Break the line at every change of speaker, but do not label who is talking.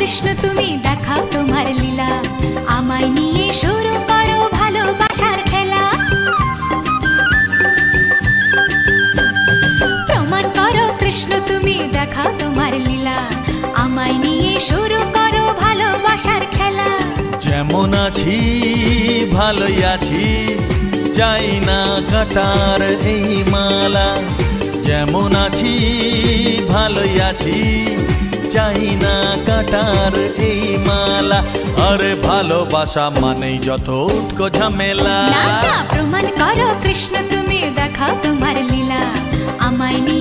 কৃষ্ণ তুমি দেখাও তোমার লীলা, আমায় নিয়ে শুরু করো ভালোবাসার খেলা। প্রমাণ করো কৃষ্ণ তুমি দেখাও তোমার লীলা, আমায় নিয়ে শুরু করো ভালোবাসার খেলা।
যেমন আছি ভালোই আছি, চাই না কাটার এই মালা। যেমন আছি ভালোই আছি, চাই না কাটার এই মালা। আরে ভালোবাসা মানেই যত উটকো ঝামেলা।
না না, প্রমাণ করো কৃষ্ণ তুমি দেখাও তোমার লীলা, আমায় নিয়ে